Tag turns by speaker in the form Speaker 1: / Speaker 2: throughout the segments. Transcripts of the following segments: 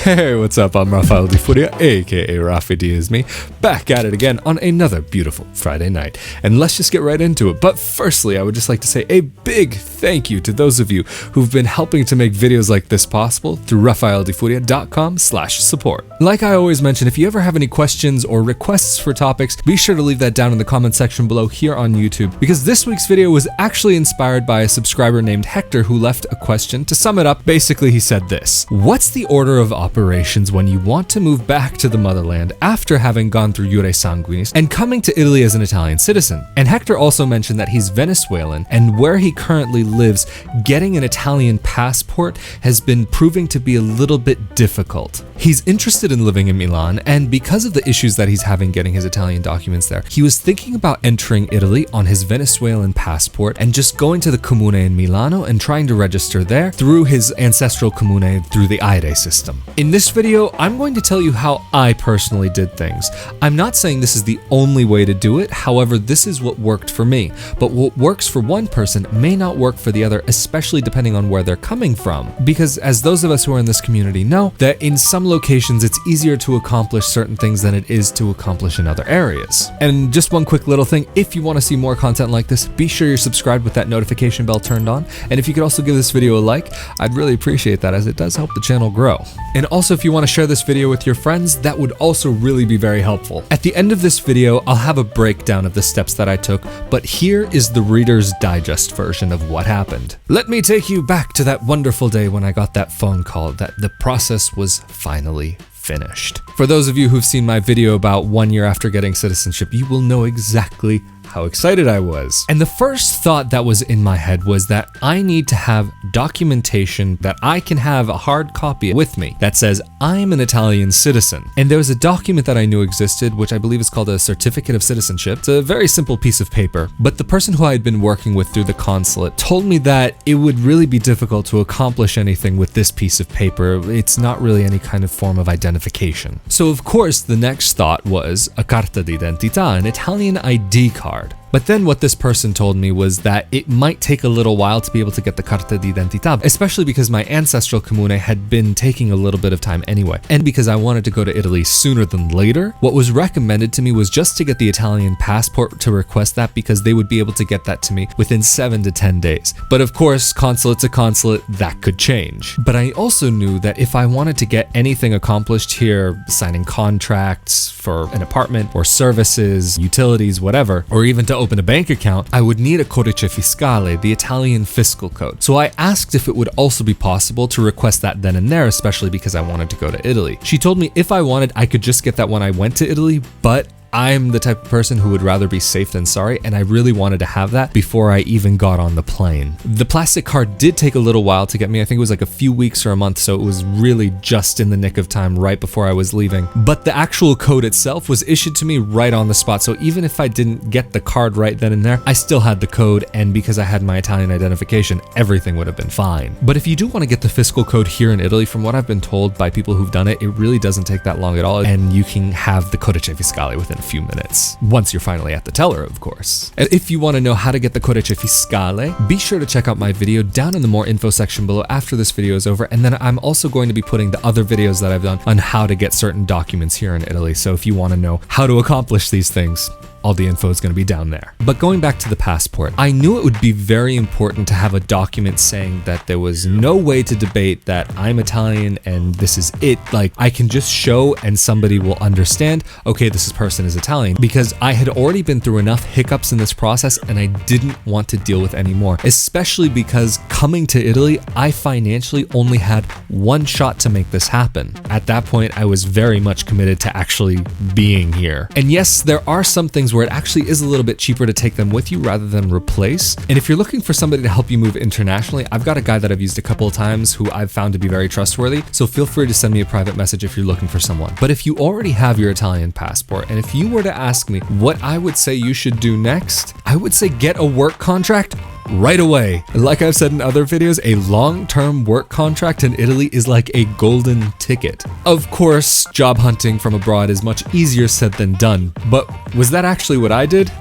Speaker 1: Hey, what's up? I'm Rafael di Furia, aka Rafi D is me, back at it again on another beautiful Friday night. And let's just get right into it. But firstly, I would just like to say a big thank you to those of you who've been helping to make videos like this possible through rafaeldifuria.com/support. Like I always mention, if you ever have any questions or requests for topics, be sure to leave that down in the comment section below here on YouTube, because this week's video was actually inspired by a subscriber named Hector who left a question. To sum it up, basically he said this: what's the order of operations when you want to move back to the motherland after having gone through Jure Sanguinis and coming to Italy as an Italian citizen? And Hector also mentioned that he's Venezuelan, and where he currently lives, getting an Italian passport has been proving to be a little bit difficult. He's interested in living in Milan, and because of the issues that he's having getting his Italian documents there, he was thinking about entering Italy on his Venezuelan passport and just going to the comune in Milano and trying to register there through his ancestral comune through the arrivng system. In this video, I'm going to tell you how I personally did things. I'm not saying this is the only way to do it, however, this is what worked for me. But what works for one person may not work for the other, especially depending on where they're coming from. Because as those of us who are in this community know, that in some locations it's easier to accomplish certain things than it is to accomplish in other areas. And just one quick little thing, if you want to see more content like this, be sure you're subscribed with that notification bell turned on. And if you could also give this video a like, I'd really appreciate that, as it does help the channel grow. And also, if you want to share this video with your friends, that would also really be very helpful. At the end of this video, I'll have a breakdown of the steps that I took, but here is the Reader's Digest version of what happened. Let me take you back to that wonderful day when I got that phone call that the process was finally finished. For those of you who've seen my video about 1 year after getting citizenship, you will know exactly how excited I was. And the first thought that was in my head was that I need to have documentation that I can have a hard copy with me that says I'm an Italian citizen. And there was a document that I knew existed, which I believe is called a Certificate of Citizenship. It's a very simple piece of paper, but the person who I had been working with through the consulate told me that it would really be difficult to accomplish anything with this piece of paper. It's not really any kind of form of identification. So of course, the next thought was a Carta d'identità, an Italian ID card. But then what this person told me was that it might take a little while to be able to get the Carta d'identità, especially because my ancestral comune had been taking a little bit of time anyway. And because I wanted to go to Italy sooner than later, what was recommended to me was just to get the Italian passport to request that, because they would be able to get that to me within 7 to 10 days. But of course, consulate to consulate, that could change. But I also knew that if I wanted to get anything accomplished here, signing contracts for an apartment or services, utilities, whatever, or even to open a bank account, I would need a Codice Fiscale, the Italian Fiscal Code. So I asked if it would also be possible to request that then and there, especially because I wanted to go to Italy. She told me if I wanted, I could just get that when I went to Italy, but I'm the type of person who would rather be safe than sorry, and I really wanted to have that before I even got on the plane. The plastic card did take a little while to get me. I think it was like a few weeks or a month, so it was really just in the nick of time right before I was leaving. But the actual code itself was issued to me right on the spot, so even if I didn't get the card right then and there, I still had the code, and because I had my Italian identification, everything would have been fine. But if you do want to get the fiscal code here in Italy, from what I've been told by people who've done it, it really doesn't take that long at all, and you can have the Codice Fiscale within a few minutes, once you're finally at the teller, of course. And if you want to know how to get the Codice Fiscale, be sure to check out my video down in the more info section below after this video is over, and then I'm also going to be putting the other videos that I've done on how to get certain documents here in Italy, so if you want to know how to accomplish these things, all the info is going to be down there. But going back to the passport, I knew it would be very important to have a document saying that there was no way to debate that I'm Italian and this is it. Like, I can just show and somebody will understand, okay, this person is Italian, because I had already been through enough hiccups in this process and I didn't want to deal with any more, especially because coming to Italy, I financially only had one shot to make this happen. At that point, I was very much committed to actually being here. And yes, there are some things where it actually is a little bit cheaper to take them with you rather than replace. And if you're looking for somebody to help you move internationally, I've got a guy that I've used a couple of times who I've found to be very trustworthy, so feel free to send me a private message if you're looking for someone. But if you already have your Italian passport, and if you were to ask me what I would say you should do next, I would say get a work contract right away. Like I've said in other videos, a long-term work contract in Italy is like a golden ticket. Of course, job hunting from abroad is much easier said than done, but was that actually what I did?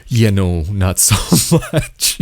Speaker 1: Yeah, no, not so much.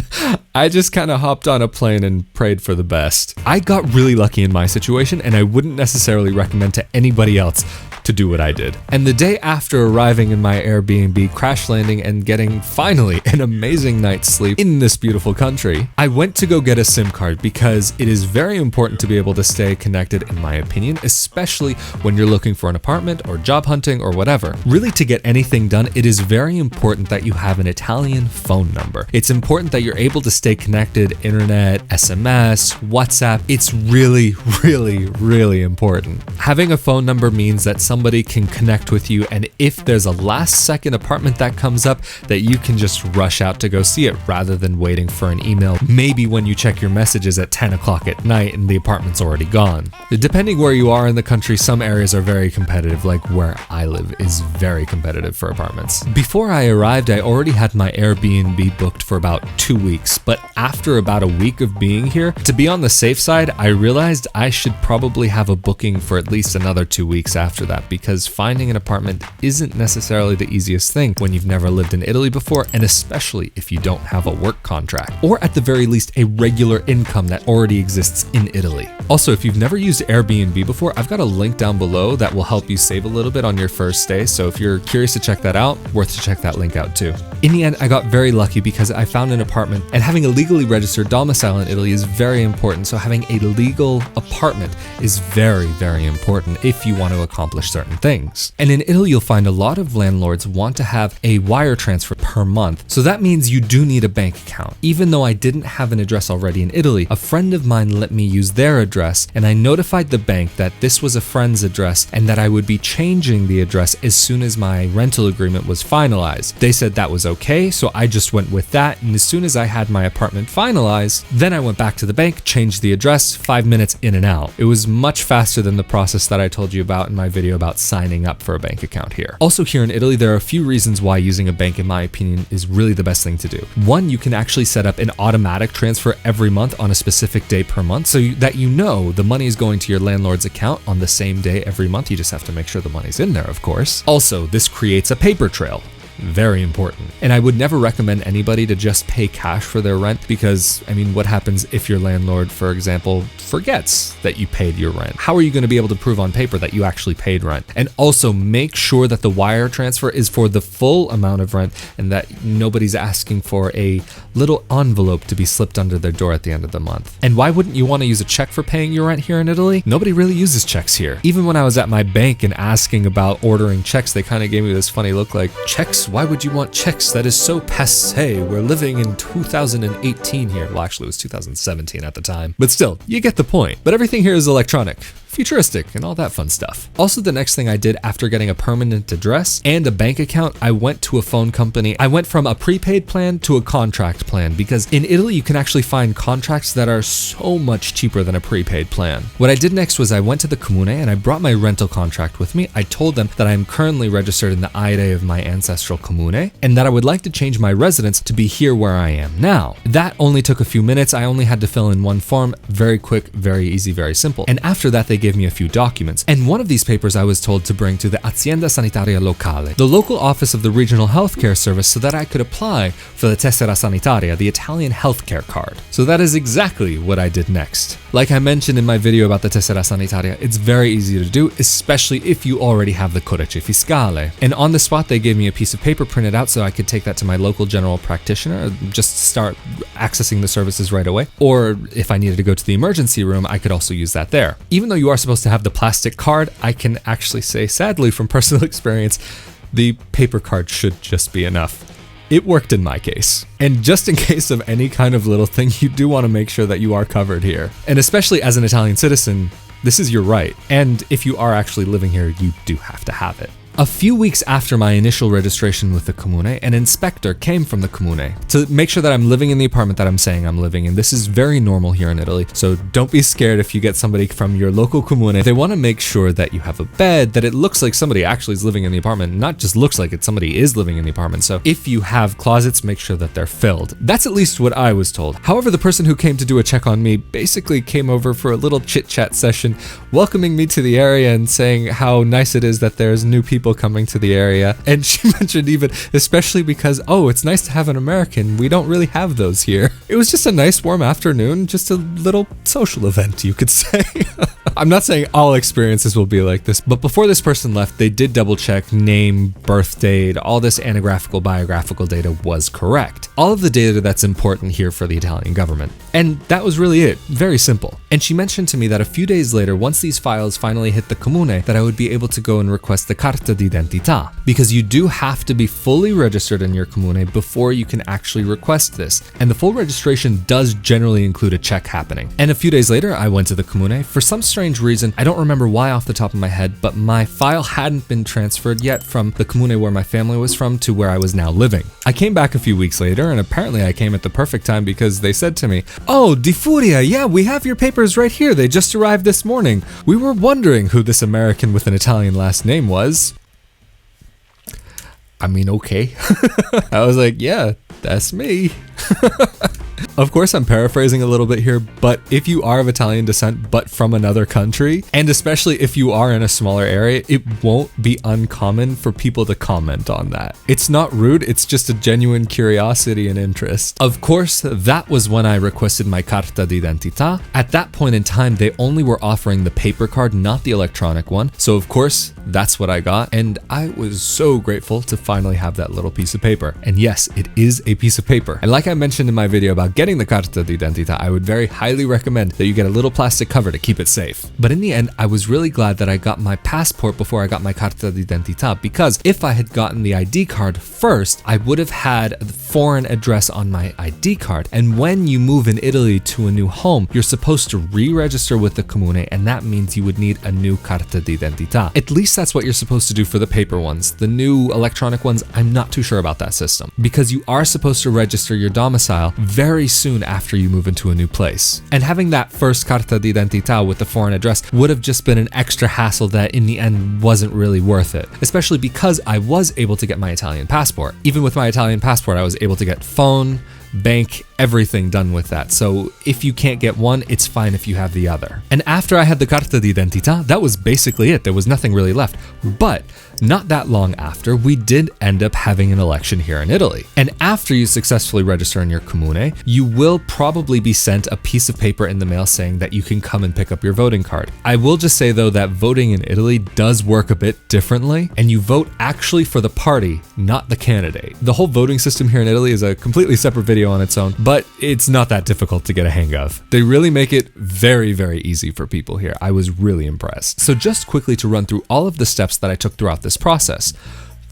Speaker 1: I just kind of hopped on a plane and prayed for the best. I got really lucky in my situation, and I wouldn't necessarily recommend to anybody else to do what I did. And the day after arriving in my Airbnb, crash landing, and getting finally an amazing night's sleep in this beautiful country, I went to go get a SIM card because it is very important to be able to stay connected, in my opinion, especially when you're looking for an apartment or job hunting or whatever. Really, to get anything done, it is very important that you have an Italian phone number. It's important that you're able to stay connected, internet, SMS, WhatsApp. It's really, really, really important. Having a phone number means that somebody can connect with you, and if there's a last second apartment that comes up, that you can just rush out to go see it rather than waiting for an email, maybe when you check your messages at 10 o'clock at night and the apartment's already gone. Depending where you are in the country, some areas are very competitive, like where I live is very competitive for apartments. Before I arrived, I already had my Airbnb booked for about 2 weeks, but after about a week of being here, to be on the safe side, I realized I should probably have a booking for at least another 2 weeks after that, because finding an apartment isn't necessarily the easiest thing when you've never lived in Italy before, and especially if you don't have a work contract, or at the very least a regular income that already exists in Italy. Also, if you've never used Airbnb before, I've got a link down below that will help you save a little bit on your first stay, so if you're curious to check that out, worth to check that link out too. In the end, I got very lucky because I found an apartment, and having a legally registered domicile in Italy is very important, so having a legal apartment is very, very important if you want to accomplish certain things. And in Italy, you'll find a lot of landlords want to have a wire transfer per month, so that means you do need a bank account. Even though I didn't have an address already in Italy, a friend of mine let me use their address, and I notified the bank that this was a friend's address and that I would be changing the address as soon as my rental agreement was finalized. They said that was okay, so I just went with that, and as soon as I had my apartment finalized, then I went back to the bank, changed the address, 5 minutes in and out. It was much faster than the process that I told you about in my video about signing up for a bank account here. Also, here in Italy, there are a few reasons why using a bank, in my opinion, is really the best thing to do. One, you can actually set up an automatic transfer every month on a specific day per month, so that you know the money is going to your landlord's account on the same day every month. You just have to make sure the money's in there, of course. Also, this creates a paper trail. Very important. And I would never recommend anybody to just pay cash for their rent because, I mean, what happens if your landlord, for example, forgets that you paid your rent? How are you going to be able to prove on paper that you actually paid rent? And also make sure that the wire transfer is for the full amount of rent and that nobody's asking for a little envelope to be slipped under their door at the end of the month. And why wouldn't you want to use a check for paying your rent here in Italy? Nobody really uses checks here. Even when I was at my bank and asking about ordering checks, they kind of gave me this funny look like, checks? Why would you want checks? That is so passé. We're living in 2018 here. Well, actually, it was 2017 at the time. But still, you get the point. But everything here is electronic, futuristic, and all that fun stuff. Also, the next thing I did after getting a permanent address and a bank account, I went to a phone company. I went from a prepaid plan to a contract plan because in Italy, you can actually find contracts that are so much cheaper than a prepaid plan. What I did next was I went to the comune and I brought my rental contract with me. I told them that I am currently registered in the AIRE of my ancestral comune and that I would like to change my residence to be here where I am now. That only took a few minutes. I only had to fill in one form. Very quick, very easy, very simple. And after that, they gave me a few documents. And one of these papers I was told to bring to the Azienda Sanitaria Locale, the local office of the regional healthcare service, so that I could apply for the Tessera Sanitaria, the Italian healthcare card. So that is exactly what I did next. Like I mentioned in my video about the Tessera Sanitaria, it's very easy to do, especially if you already have the Codice Fiscale. And on the spot, they gave me a piece of paper printed out so I could take that to my local general practitioner, just start accessing the services right away. Or if I needed to go to the emergency room, I could also use that there. Even though you are supposed to have the plastic card, I can actually say, sadly, from personal experience, the paper card should just be enough. It worked in my case. And just in case of any kind of little thing, you do want to make sure that you are covered here. And especially as an Italian citizen, this is your right. And if you are actually living here, you do have to have it. A few weeks after my initial registration with the comune, an inspector came from the comune to make sure that I'm living in the apartment that I'm saying I'm living in. This is very normal here in Italy, so don't be scared if you get somebody from your local comune. They want to make sure that you have a bed, that it looks like somebody actually is living in the apartment, not just looks like it, somebody is living in the apartment. So if you have closets, make sure that they're filled. That's at least what I was told. However, the person who came to do a check on me basically came over for a little chit-chat session welcoming me to the area and saying how nice it is that there's new people coming to the area. And she mentioned even, especially because, oh, it's nice to have an American. We don't really have those here. It was just a nice warm afternoon, just a little social event, you could say. I'm not saying all experiences will be like this, but before this person left, they did double check name, birth date, all this anagraphical, biographical data was correct. All of the data that's important here for the Italian government. And that was really it. Very simple. And she mentioned to me that a few days later, once these files finally hit the comune, that I would be able to go and request the Carta d'identità, because you do have to be fully registered in your comune before you can actually request this. And the full registration does generally include a check happening. And a few days later, I went to the comune. For some strange reason, I don't remember why off the top of my head, but my file hadn't been transferred yet from the comune where my family was from to where I was now living. I came back a few weeks later, and apparently I came at the perfect time because they said to me, "Oh, di Furia, yeah, we have your papers right here. They just arrived this morning. We were wondering who this American with an Italian last name was." I mean, okay. I was like, yeah, that's me. Of course, I'm paraphrasing a little bit here, but if you are of Italian descent but from another country, and especially if you are in a smaller area, it won't be uncommon for people to comment on that. It's not rude, it's just a genuine curiosity and interest. Of course, that was when I requested my Carta d'identità. At that point in time, they only were offering the paper card, not the electronic one. So of course, that's what I got, and I was so grateful to finally have that little piece of paper. And yes, it is a piece of paper. And like I mentioned in my video about getting the Carta d'identità, I would very highly recommend that you get a little plastic cover to keep it safe. But in the end, I was really glad that I got my passport before I got my Carta d'identità, because if I had gotten the ID card first, I would have had the foreign address on my ID card. And when you move in Italy to a new home, you're supposed to re-register with the comune, and that means you would need a new Carta d'identità. At least that's what you're supposed to do for the paper ones. The new electronic ones, I'm not too sure about that system, because you are supposed to register your domicile very soon after you move into a new place. And having that first Carta d'identità with the foreign address would have just been an extra hassle that in the end wasn't really worth it, especially because I was able to get my Italian passport. Even with my Italian passport, I was able to get phone, bank, everything done with that. So if you can't get one, it's fine if you have the other. And after I had the Carta d'identità, that was basically it. There was nothing really left. But not that long after, we did end up having an election here in Italy. And after you successfully register in your comune, you will probably be sent a piece of paper in the mail saying that you can come and pick up your voting card. I will just say though that voting in Italy does work a bit differently, and you vote actually for the party, not the candidate. The whole voting system here in Italy is a completely separate video on its own, but it's not that difficult to get a hang of. They really make it very, very easy for people here. I was really impressed. So just quickly to run through all of the steps that I took throughout this process.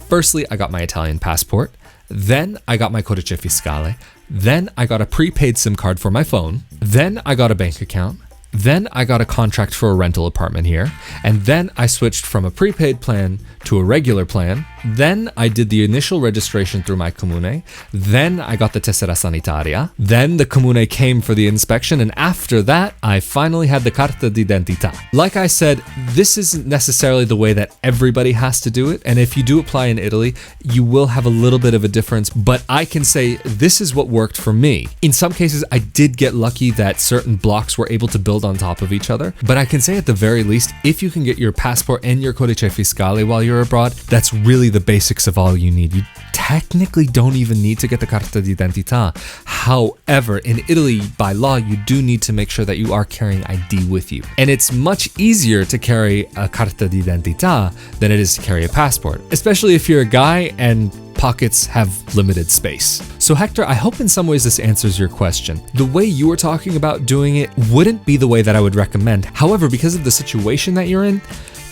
Speaker 1: Firstly, I got my Italian passport. Then I got my Codice Fiscale. Then I got a prepaid SIM card for my phone. Then I got a bank account. Then I got a contract for a rental apartment here. And then I switched from a prepaid plan to a regular plan. Then I did the initial registration through my comune. Then I got the Tessera Sanitaria. Then the comune came for the inspection. And after that, I finally had the Carta d'identità. Like I said, this isn't necessarily the way that everybody has to do it. And if you do apply in Italy, you will have a little bit of a difference. But I can say this is what worked for me. In some cases, I did get lucky that certain blocks were able to build on top of each other. But I can say at the very least, if you can get your passport and your Codice Fiscale while you're abroad, that's really the basics of all you need. You technically don't even need to get the Carta d'identità. However, in Italy, by law, you do need to make sure that you are carrying ID with you. And it's much easier to carry a Carta d'identità than it is to carry a passport, especially if you're a guy and pockets have limited space. So Hector, I hope in some ways this answers your question. The way you were talking about doing it wouldn't be the way that I would recommend. However, because of the situation that you're in,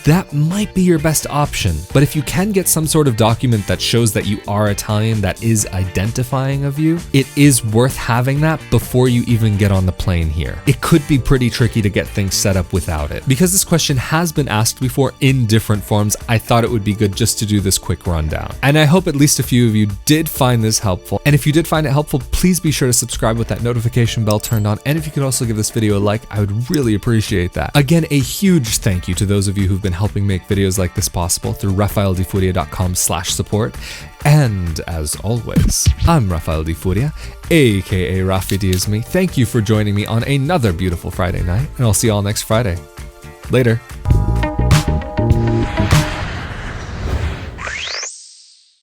Speaker 1: that might be your best option. But if you can get some sort of document that shows that you are Italian, that is identifying of you, it is worth having that before you even get on the plane here. It could be pretty tricky to get things set up without it. Because this question has been asked before in different forms, I thought it would be good just to do this quick rundown. And I hope at least a few of you did find this helpful. And if you did find it helpful, please be sure to subscribe with that notification bell turned on. And if you could also give this video a like, I would really appreciate that. Again, a huge thank you to those of you who've been helping make videos like this possible through rafaeldifuria.com/support. And as always, I'm Rafael Di Furia, aka Rafi D is me. Thank you for joining me on another beautiful Friday night, and I'll see you all next Friday. Later.